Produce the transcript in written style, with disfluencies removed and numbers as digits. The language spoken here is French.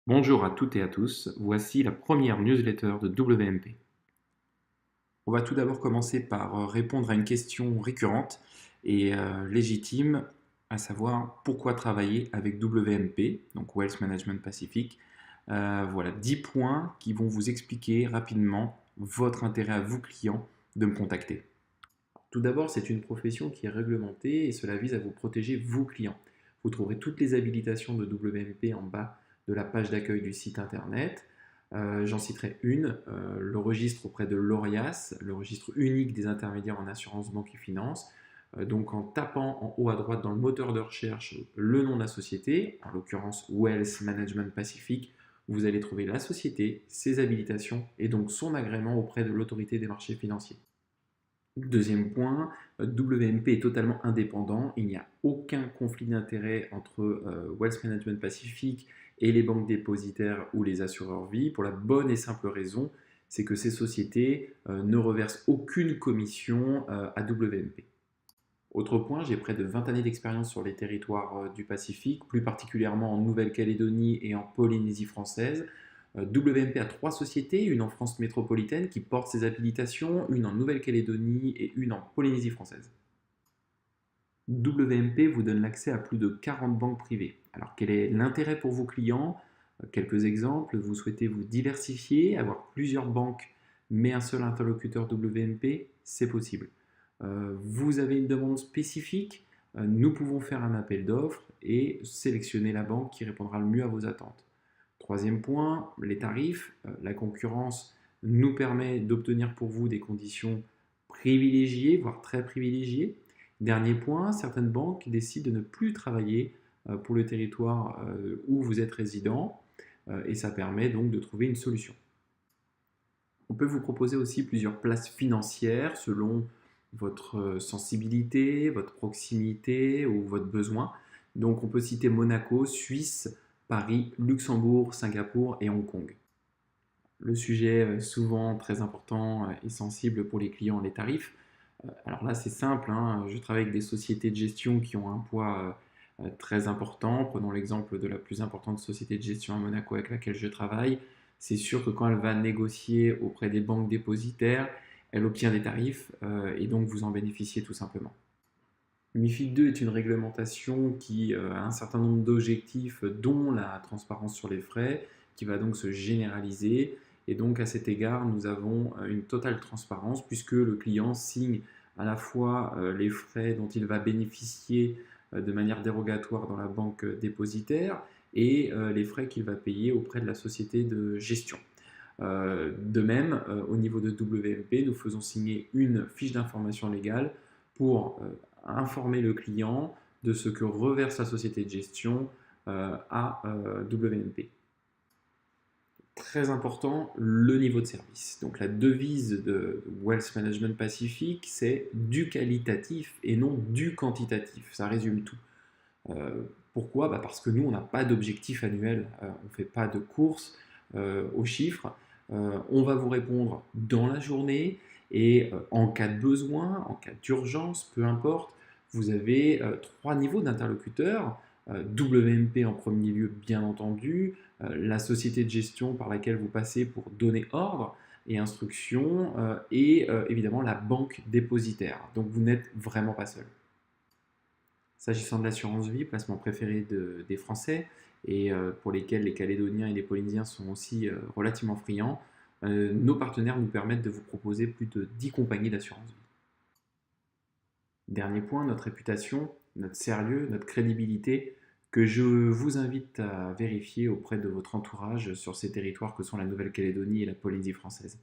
Bonjour à toutes et à tous, voici la première newsletter de WMP. On va tout d'abord commencer par répondre à une question récurrente et légitime, à savoir pourquoi travailler avec WMP, donc Wealth Management Pacific. Voilà 10 points qui vont vous expliquer rapidement votre intérêt à vous clients de me contacter. Tout d'abord, c'est une profession qui est réglementée et cela vise à vous protéger vous clients. Vous trouverez toutes les habilitations de WMP en bas de la page d'accueil du site internet. J'en citerai une, le registre auprès de l'ORIAS, le registre unique des intermédiaires en assurance, banque et finance. Donc en tapant en haut à droite dans le moteur de recherche le nom de la société, en l'occurrence Wealth Management Pacific, vous allez trouver la société, ses habilitations et donc son agrément auprès de l'autorité des marchés financiers. Deuxième point, WMP est totalement indépendant. Il n'y a aucun conflit d'intérêt entre Wealth Management Pacific et les banques dépositaires ou les assureurs vie, pour la bonne et simple raison, c'est que ces sociétés ne reversent aucune commission à WMP. Autre point, j'ai près de 20 années d'expérience sur les territoires du Pacifique, plus particulièrement en Nouvelle-Calédonie et en Polynésie française. WMP a 3 sociétés, une en France métropolitaine qui porte ses habilitations, une en Nouvelle-Calédonie et une en Polynésie française. WMP vous donne l'accès à plus de 40 banques privées. Alors quel est l'intérêt pour vos clients? Quelques exemples, vous souhaitez vous diversifier, avoir plusieurs banques mais un seul interlocuteur WMP, c'est possible. Vous avez une demande spécifique, nous pouvons faire un appel d'offres et sélectionner la banque qui répondra le mieux à vos attentes. Troisième point, les tarifs. La concurrence nous permet d'obtenir pour vous des conditions privilégiées, voire très privilégiées. Dernier point, certaines banques décident de ne plus travailler pour le territoire où vous êtes résident et ça permet donc de trouver une solution. On peut vous proposer aussi plusieurs places financières selon votre sensibilité, votre proximité ou votre besoin. Donc on peut citer Monaco, Suisse, Paris, Luxembourg, Singapour et Hong Kong. Le sujet souvent très important et sensible pour les clients, les tarifs. Alors là c'est simple, hein, je travaille avec des sociétés de gestion qui ont un poids très important. Prenons l'exemple de la plus importante société de gestion à Monaco avec laquelle je travaille. C'est sûr que quand elle va négocier auprès des banques dépositaires, elle obtient des tarifs et donc vous en bénéficiez tout simplement. MIFID 2 est une réglementation qui a un certain nombre d'objectifs, dont la transparence sur les frais, qui va donc se généraliser. Et donc à cet égard, nous avons une totale transparence puisque le client signe à la fois les frais dont il va bénéficier de manière dérogatoire dans la banque dépositaire et les frais qu'il va payer auprès de la société de gestion. De même, au niveau de WMP, nous faisons signer une fiche d'information légale pour informer le client de ce que reverse la société de gestion à WMP. Très important, le niveau de service. Donc la devise de Wealth Management Pacific, c'est du qualitatif et non du quantitatif. Ça résume tout. Pourquoi? Parce que nous, on n'a pas d'objectif annuel, on ne fait pas de course aux chiffres. On va vous répondre dans la journée et en cas de besoin, en cas d'urgence, peu importe, vous avez 3 niveaux d'interlocuteurs. WMP en premier lieu, bien entendu, la société de gestion par laquelle vous passez pour donner ordre et instruction, et évidemment la banque dépositaire. Donc vous n'êtes vraiment pas seul. S'agissant de l'assurance vie, placement préféré des Français et pour lesquels les Calédoniens et les Polynésiens sont aussi relativement friands, nos partenaires nous permettent de vous proposer plus de 10 compagnies d'assurance vie. Dernier point, notre réputation, notre sérieux, notre crédibilité, que je vous invite à vérifier auprès de votre entourage sur ces territoires que sont la Nouvelle-Calédonie et la Polynésie française.